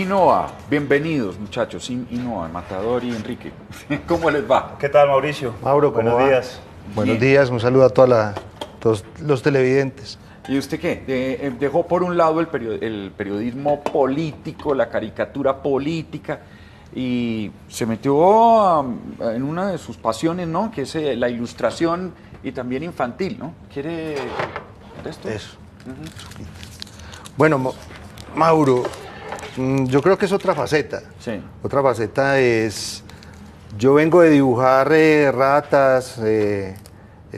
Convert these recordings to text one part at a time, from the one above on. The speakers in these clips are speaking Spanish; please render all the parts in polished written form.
y Noa, bienvenidos muchachos, Sim y Noa, Matador y Enrique. ¿Cómo les va? ¿Qué tal, Mauricio? Mauro, ¿cómo buenos va? días. Buenos Bien. días, un saludo a todos los televidentes. ¿Y usted qué? Dejó por un lado el periodismo político, la caricatura política, y se metió en una de sus pasiones, ¿no? Que es la ilustración y también infantil, ¿no? ¿Quiere esto? Eso. Bueno, Mauro, yo creo que es otra faceta. Sí. Otra faceta es, yo vengo de dibujar ratas,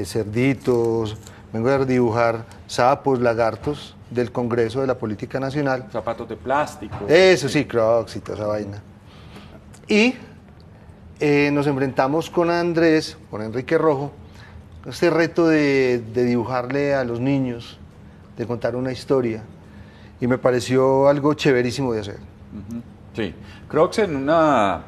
cerditos, vengo de dibujar sapos, lagartos del Congreso de la Política Nacional. Zapatos de plástico. Eso sí, Crocs y toda esa vaina. Y nos enfrentamos con Andrés, con Enrique Rojo, este reto de dibujarle a los niños, de contar una historia. Y me pareció algo chéverísimo de hacer. Ujú. Sí, Crocs en una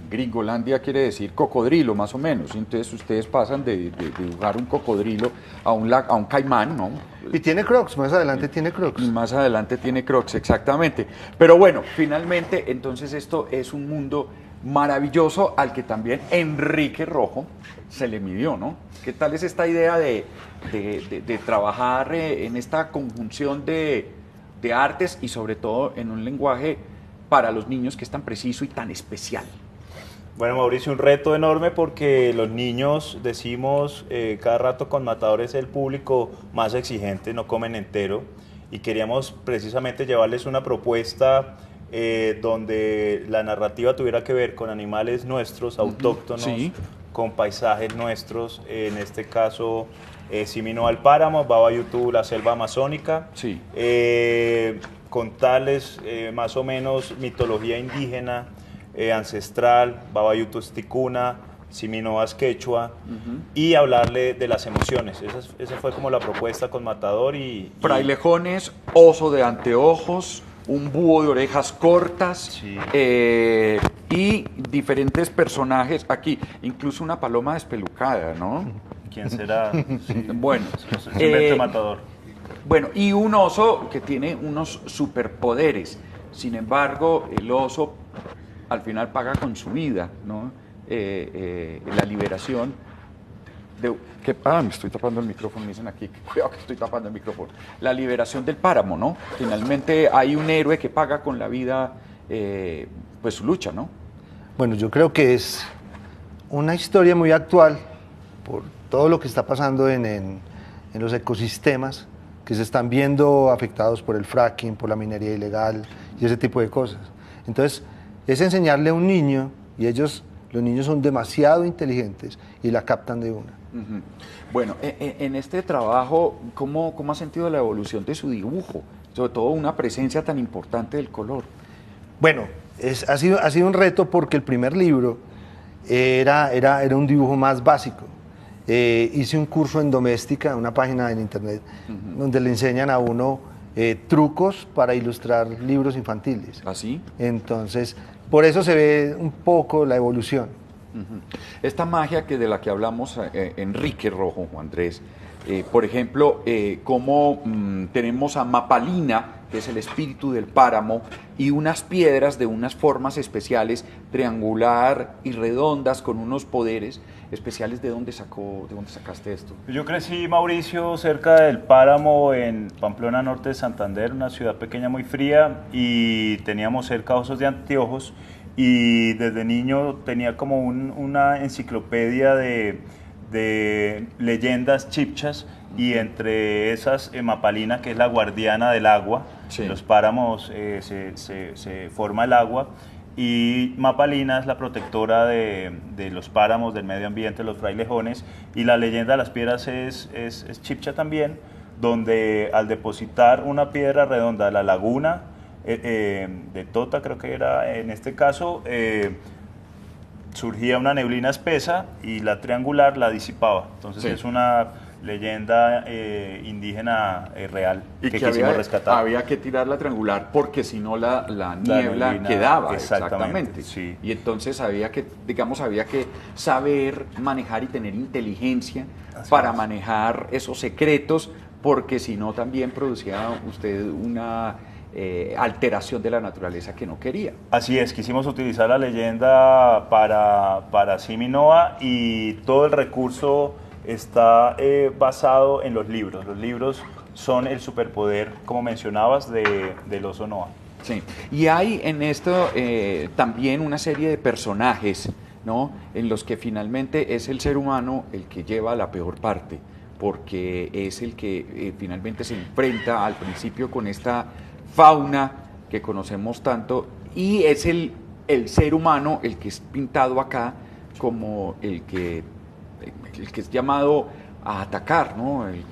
Gringolandia quiere decir cocodrilo, más o menos. Entonces ustedes pasan de dibujar un cocodrilo a un caimán, ¿no? Y tiene Crocs, más adelante tiene Crocs. Y más adelante tiene Crocs, exactamente. Pero bueno, finalmente, entonces esto es un mundo maravilloso al que también Enrique Rojo se le midió, ¿no? ¿Qué tal es esta idea de trabajar en esta conjunción de artes y sobre todo en un lenguaje para los niños que es tan preciso y tan especial? Bueno, Mauricio, un reto enorme porque los niños, decimos cada rato con Matador, es el público más exigente, no comen entero, y queríamos precisamente llevarles una propuesta donde la narrativa tuviera que ver con animales nuestros, autóctonos, Sí. con paisajes nuestros, en este caso Simino al Páramo, Baba Yutú, la selva amazónica, Sí. Contarles más o menos mitología indígena, ancestral, Baba Yutú Ticuna, Siminoas Quechua, y hablarle de las emociones. Esa fue como la propuesta con Matador y Frailejones, oso de anteojos, un búho de orejas cortas, Sí. Y diferentes personajes aquí, incluso una paloma despelucada, ¿no? ¿quién será? Sí. Bueno, Es un invento de Matador. bueno, y un oso que tiene unos superpoderes. Sin embargo, el oso al final paga con su vida, ¿no? La liberación de... me estoy tapando el micrófono, me dicen aquí. Cuidado que estoy tapando el micrófono. La liberación del páramo, ¿no? Finalmente hay un héroe que paga con la vida, pues su lucha, ¿no? Bueno, yo creo que es una historia muy actual por todo lo que está pasando en los ecosistemas que se están viendo afectados por el fracking, por la minería ilegal y ese tipo de cosas. Entonces, es enseñarle a un niño, y los niños son demasiado inteligentes y la captan de una. Ujú. Bueno, en este trabajo, ¿cómo ha sentido la evolución de su dibujo? Sobre todo una presencia tan importante del color. Bueno, ha sido un reto porque el primer libro era un dibujo más básico. Hice un curso en Doméstica, una página en internet, donde le enseñan a uno trucos para ilustrar libros infantiles. ¿Así? Entonces, por eso se ve un poco la evolución. Ujú. Esta magia de la que hablamos, Enrique Rojo, Andrés, por ejemplo, cómo tenemos a Mapalina, que es el espíritu del páramo, y unas piedras de unas formas especiales, triangular y redondas, con unos poderes especiales. ¿De dónde sacaste esto? Yo crecí, Mauricio, cerca del Páramo, en Pamplona Norte de Santander, una ciudad pequeña muy fría, y teníamos cerca osos de anteojos, y desde niño tenía como una enciclopedia de leyendas chipchas, y entre esas Mapalina, que es la guardiana del agua. Sí. En los páramos se forma el agua, y Mapalina es la protectora de los páramos, del medio ambiente, los frailejones, y la leyenda de las piedras es chipcha también, donde al depositar una piedra redonda a la laguna de Tota, creo que era en este caso, surgía una neblina espesa y la triangular la disipaba. Entonces Sí. es una leyenda indígena real Y que que quisimos rescatar. había que tirar la triangular porque si no la niebla neblina, quedaba. exactamente, sí. Y entonces había que saber manejar y tener inteligencia para manejar esos secretos, porque si no también producía usted una alteración de la naturaleza que no quería. Así es, quisimos utilizar la leyenda para Simi Noa, y todo el recurso está basado en los libros. Los libros son el superpoder, como mencionabas, del oso Noa. Sí, y hay en esto también una serie de personajes, ¿no?, en los que finalmente es el ser humano el que lleva la peor parte, porque es el que finalmente se enfrenta al principio con esta fauna que conocemos tanto, y es el ser humano el que es pintado acá como el que es llamado a atacar, ¿no?, el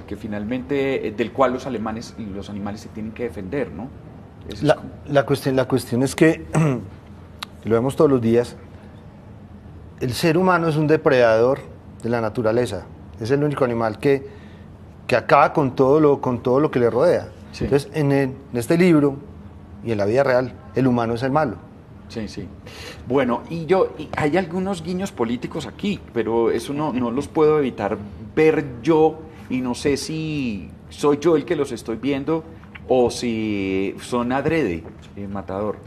que finalmente, del cual los animales se tienen que defender, ¿no? La cuestión es que, lo vemos todos los días, el ser humano es un depredador de la naturaleza, es el único animal que acaba con todo lo que le rodea. Sí. Entonces, en este libro y en la vida real, el humano es el malo. Sí, sí. Bueno, y hay algunos guiños políticos aquí, pero eso no los puedo evitar ver yo, y no sé si soy yo el que los estoy viendo o si son adrede, Matador.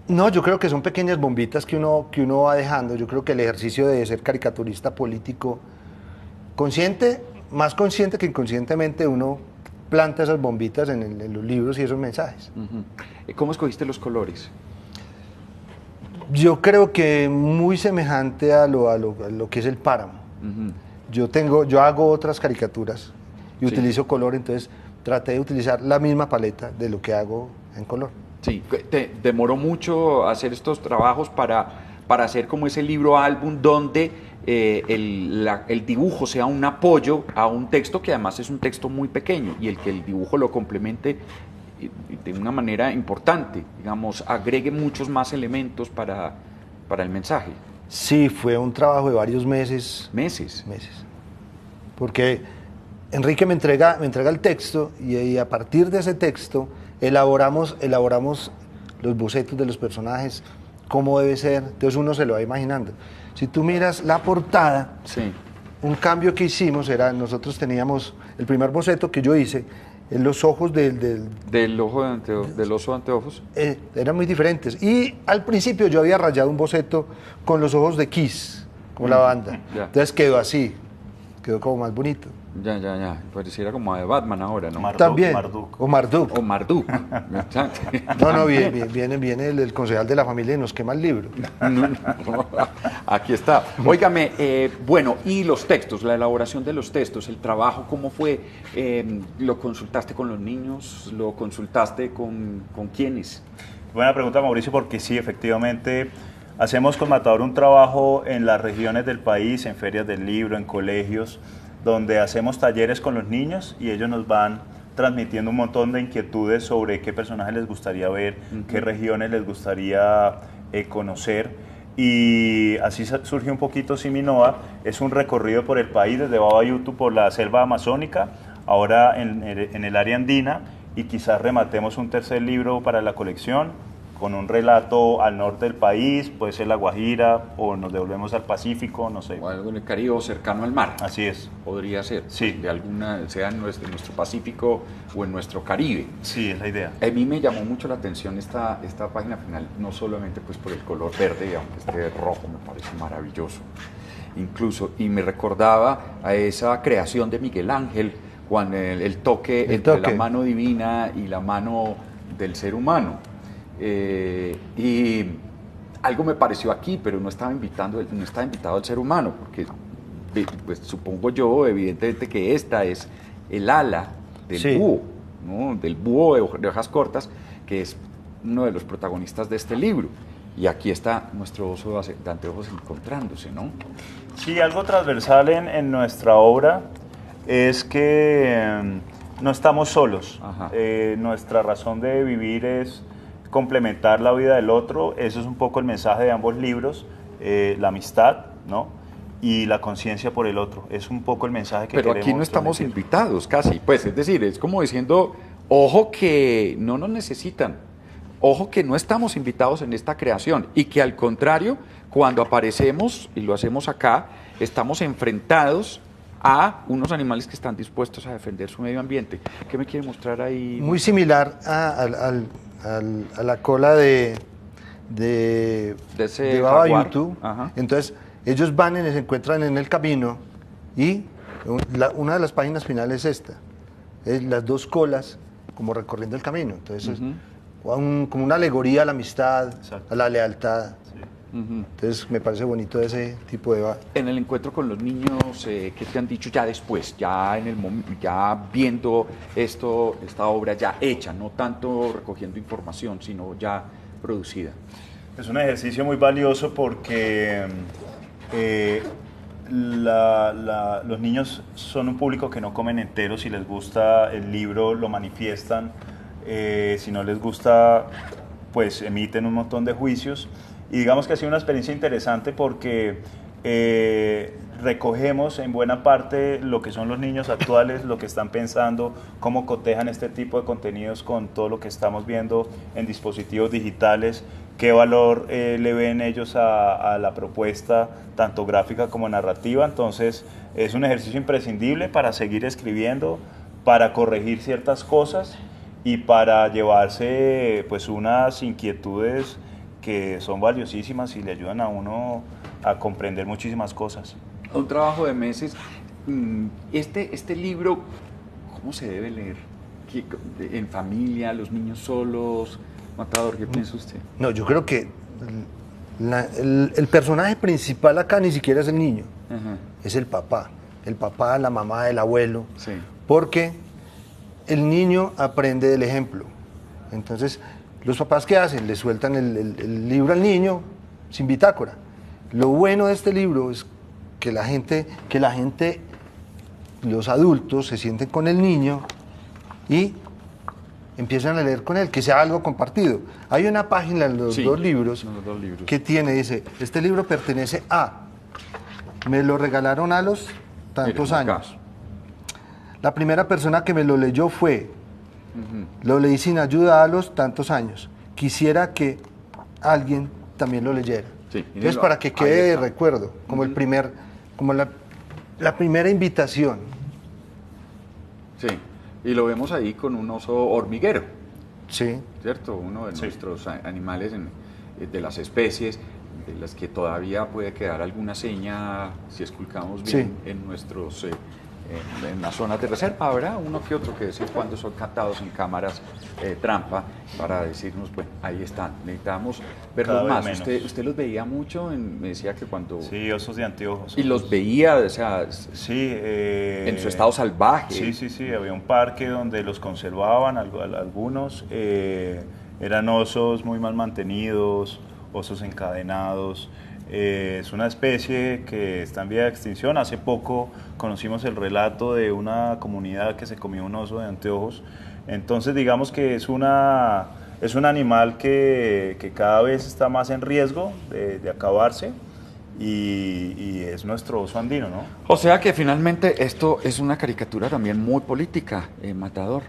No, yo creo que son pequeñas bombitas que uno va dejando. Yo creo que el ejercicio de ser caricaturista político, más consciente que inconscientemente, uno planta esas bombitas en los libros y esos mensajes. Uh-huh. ¿Cómo escogiste los colores? Yo creo que muy semejante a lo que es el páramo. Uh-huh. Yo hago otras caricaturas y utilizo color, entonces traté de utilizar la misma paleta de lo que hago en color. Sí, ¿te demoró mucho hacer estos trabajos para hacer como ese libro álbum donde el dibujo sea un apoyo a un texto que además es un texto muy pequeño, y el que el dibujo lo complemente de una manera importante, digamos, agregue muchos más elementos para el mensaje? Sí, fue un trabajo de varios meses. ¿Meses? Porque Enrique me entrega el texto, y a partir de ese texto elaboramos los bocetos de los personajes, cómo debe ser, entonces uno se lo va imaginando. Si tú miras la portada, sí, un cambio que hicimos era, nosotros teníamos el primer boceto que yo hice, en los ojos del oso de anteojos, eran muy diferentes, y al principio yo había rayado un boceto con los ojos de Kiss, como la banda, entonces quedó así, quedó como más bonito. Ya. Pareciera como de Batman ahora, ¿no? También. Marduk. O Marduk. No, viene el concejal de la familia y nos quema el libro. No. Aquí está. Óigame, bueno, y los textos, la elaboración de los textos, el trabajo, ¿cómo fue? ¿Lo consultaste con los niños? ¿Lo consultaste con quiénes? Buena pregunta, Mauricio, porque sí, efectivamente, hacemos con Matador un trabajo en las regiones del país, en ferias del libro, en colegios, donde hacemos talleres con los niños, y ellos nos van transmitiendo un montón de inquietudes sobre qué personajes les gustaría ver, qué regiones les gustaría conocer, y así surgió un poquito Simi Noa. Es un recorrido por el país, desde Babayutu por la selva amazónica, ahora en el área andina, y quizás rematemos un tercer libro para la colección, con un relato al norte del país, puede ser La Guajira, o nos devolvemos al Pacífico, no sé. O algo en el Caribe, o cercano al mar. Así es. Podría ser. Sí. De alguna, sea en nuestro Pacífico o en nuestro Caribe. Sí, es la idea. A mí me llamó mucho la atención esta página final, no solamente pues por el color verde, aunque este rojo me parece maravilloso, incluso, y me recordaba a esa creación de Miguel Ángel, cuando el toque entre la mano divina y la mano del ser humano. Y algo me pareció aquí, pero no estaba invitado al ser humano, porque pues, supongo yo, evidentemente, que esta es el ala del búho, ¿no? Del búho de hojas cortas, que es uno de los protagonistas de este libro. Y aquí está nuestro oso de anteojos encontrándose, ¿no? Sí, algo transversal en nuestra obra es que no estamos solos. Nuestra razón de vivir es complementar la vida del otro. Eso es un poco el mensaje de ambos libros, la amistad, ¿no? Y la conciencia por el otro. Es un poco el mensaje que queremos. Pero aquí no estamos invitados casi, pues, es decir, es como diciendo, ojo que no nos necesitan, ojo que no estamos invitados en esta creación, y que al contrario, cuando aparecemos, y lo hacemos acá, estamos enfrentados a unos animales que están dispuestos a defender su medio ambiente. ¿Qué me quiere mostrar ahí? Muy similar a la cola de ese Baba jaguar. Youtube. Ajá. Entonces, ellos van y se encuentran en el camino y una de las páginas finales es esta, es las dos colas como recorriendo el camino. Entonces, es como una alegoría a la amistad, Exacto. a la lealtad. Sí. Entonces, me parece bonito ese tipo de... En el encuentro con los niños, ¿qué te han dicho ya después, ya en el ya viendo esta obra ya hecha, no tanto recogiendo información, sino ya producida? Es un ejercicio muy valioso porque los niños son un público que no comen entero. Si les gusta el libro, lo manifiestan. Si no les gusta, pues emiten un montón de juicios. Y digamos que ha sido una experiencia interesante porque recogemos en buena parte lo que son los niños actuales, lo que están pensando, cómo cotejan este tipo de contenidos con todo lo que estamos viendo en dispositivos digitales, qué valor le ven ellos a la propuesta, tanto gráfica como narrativa. Entonces es un ejercicio imprescindible para seguir escribiendo, para corregir ciertas cosas y para llevarse pues unas inquietudes que son valiosísimas y le ayudan a uno a comprender muchísimas cosas. Un trabajo de meses. Este libro, ¿cómo se debe leer? ¿En familia, los niños solos? Matador, ¿qué piensa usted? No, yo creo que el personaje principal acá ni siquiera es el niño, es el papá, la mamá, el abuelo, Sí. porque el niño aprende del ejemplo. Entonces, los papás, ¿qué hacen? Le sueltan el libro al niño sin bitácora. Lo bueno de este libro es que la gente, los adultos se sienten con el niño y empiezan a leer con él, que sea algo compartido. Hay una página en los dos libros que dice, este libro pertenece a, me lo regalaron a los tantos años. La primera persona que me lo leyó fue, lo leí sin ayuda a los tantos años. Quisiera que alguien también lo leyera. Sí, entonces, para que quede de recuerdo, como la primera invitación. Sí, y lo vemos ahí con un oso hormiguero. Sí. ¿Cierto? Uno de nuestros animales de las especies de las que todavía puede quedar alguna seña si esculcamos bien en nuestros en las zonas de reserva. Habrá uno que otro que decir cuando son captados en cámaras trampa para decirnos, bueno, ahí están, necesitamos verlos más. Usted los veía mucho, me decía que cuando... Sí, osos de anteojos. Y los veía, o sea, sí, en su estado salvaje. Sí, había un parque donde los conservaban, algunos, eran osos muy mal mantenidos, osos encadenados. Es una especie que está en vía de extinción. Hace poco conocimos el relato de una comunidad que se comió un oso de anteojos. Entonces digamos que es un animal que cada vez está más en riesgo de acabarse y es nuestro oso andino, ¿no? O sea que finalmente esto es una caricatura también muy política, Matador.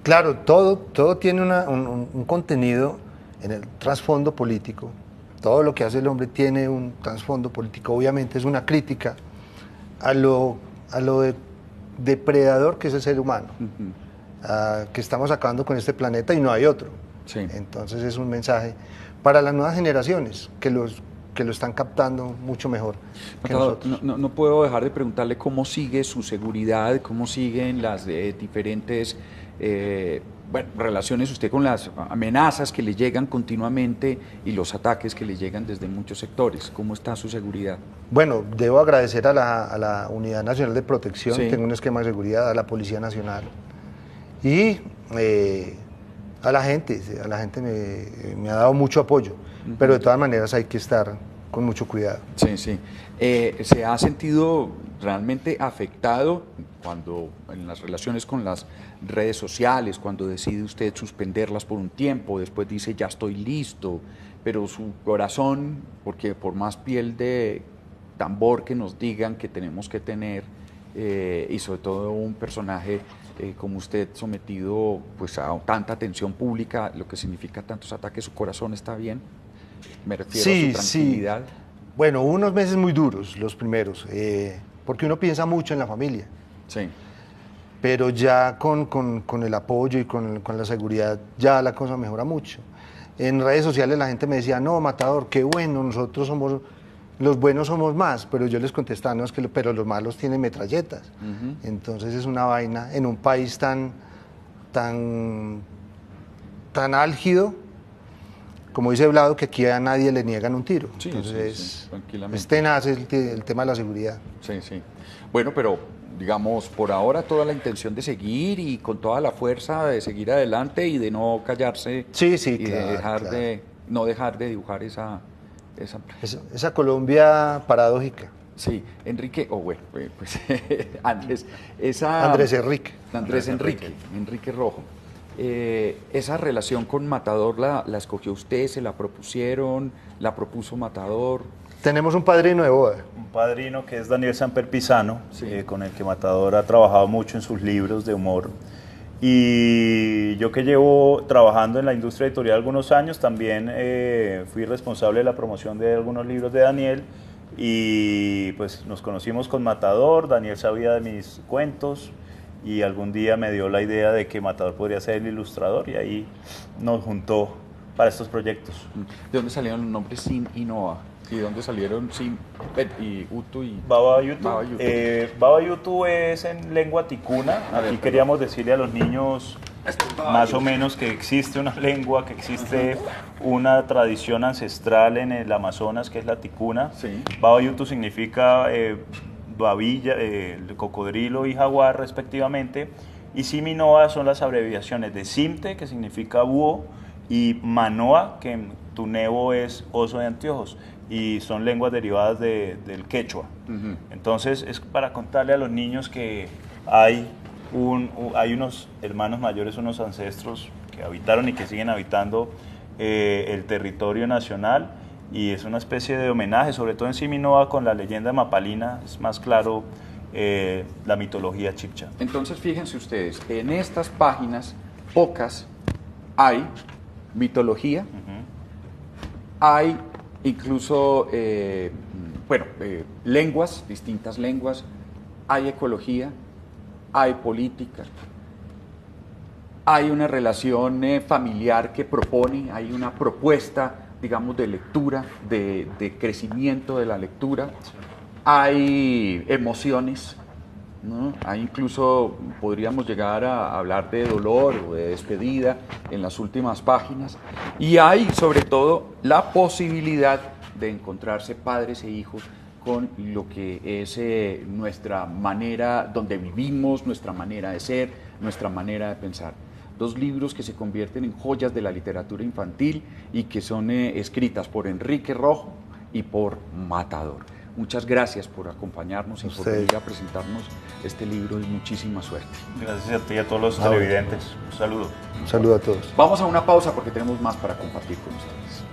Claro, todo tiene un contenido en el trasfondo político. Todo lo que hace el hombre tiene un trasfondo político. Obviamente es una crítica a lo depredador que es el ser humano, que estamos acabando con este planeta y no hay otro. Sí. Entonces es un mensaje para las nuevas generaciones que lo están captando mucho mejor que nosotros. No puedo dejar de preguntarle cómo sigue su seguridad, cómo siguen las diferentes relaciones usted con las amenazas que le llegan continuamente y los ataques que le llegan desde muchos sectores. ¿Cómo está su seguridad? Bueno, debo agradecer a la Unidad Nacional de Protección, tengo un esquema de seguridad, a la Policía Nacional y a la gente me ha dado mucho apoyo, pero de todas maneras hay que estar con mucho cuidado. Sí. ¿Se ha sentido realmente afectado cuando en las relaciones con las redes sociales, cuando decide usted suspenderlas por un tiempo, después dice ya estoy listo, pero su corazón, porque por más piel de tambor que nos digan que tenemos que tener, y sobre todo un personaje como usted sometido pues a tanta atención pública, lo que significa tantos ataques, ¿su corazón está bien? Me refiero a su tranquilidad. Sí. Bueno, unos meses muy duros, los primeros, porque uno piensa mucho en la familia, Sí. pero ya con el apoyo y con la seguridad ya la cosa mejora mucho. En redes sociales la gente me decía, no, Matador, qué bueno, nosotros somos, los buenos somos más, pero yo les contestaba, no, es que pero los malos tienen metralletas. Entonces es una vaina en un país tan álgido, como dice Vlado, que aquí a nadie le niegan un tiro. Sí, Entonces sí, tranquilamente. es tenaz el tema de la seguridad. Sí, sí. Bueno, pero digamos, por ahora toda la intención de seguir y con toda la fuerza de seguir adelante y de no callarse Sí, y claro, de dejar claro. no dejar de dibujar esa. Esa Colombia paradójica. Sí, Enrique, bueno, pues Andrés, Andrés Enrique. Enrique Rojo. Esa relación con Matador la escogió usted, se la propusieron, la propuso Matador. Tenemos un padrino de boda. Un padrino que es Daniel Samper Pisano, Sí. con el que Matador ha trabajado mucho en sus libros de humor. Y yo que llevo trabajando en la industria editorial algunos años, también fui responsable de la promoción de algunos libros de Daniel y pues nos conocimos con Matador, Daniel sabía de mis cuentos y algún día me dio la idea de que Matador podría ser el ilustrador y ahí nos juntó para estos proyectos. ¿De dónde salieron los nombres Sin y Noa? ¿Y de dónde salieron Sin y Utu y Baba Yutu. Baba Yutu? Baba Yutu es en lengua ticuna. Aquí queríamos decirle a los niños más o menos que existe una lengua, que existe una tradición ancestral en el Amazonas que es la ticuna. Sí. Baba Yutu significa babilla, cocodrilo y jaguar respectivamente. Y Siminoa son las abreviaciones de Simte, que significa búho, y Manoa, que en tunebo es oso de anteojos, y son lenguas derivadas del quechua. Entonces es para contarle a los niños que hay unos hermanos mayores, unos ancestros que habitaron y que siguen habitando el territorio nacional, y es una especie de homenaje, sobre todo en Siminoa con la leyenda mapalina, es más claro la mitología chibcha. Entonces, fíjense ustedes, en estas páginas, pocas, hay mitología, hay incluso, lenguas, distintas lenguas, hay ecología, hay política, hay una relación familiar que propone, hay una propuesta, digamos, de lectura, de crecimiento de la lectura, hay emociones, ¿no? Hay incluso, podríamos llegar a hablar de dolor o de despedida en las últimas páginas, y hay sobre todo la posibilidad de encontrarse padres e hijos con lo que es nuestra manera, donde vivimos, nuestra manera de ser, nuestra manera de pensar. Dos libros que se convierten en joyas de la literatura infantil y que son escritas por Enrique Rojo y por Matador. Muchas gracias por acompañarnos y por venir a presentarnos este libro y muchísima suerte. Gracias a ti y a todos los televidentes. Un saludo. Un saludo a todos. Vamos a una pausa porque tenemos más para compartir con ustedes.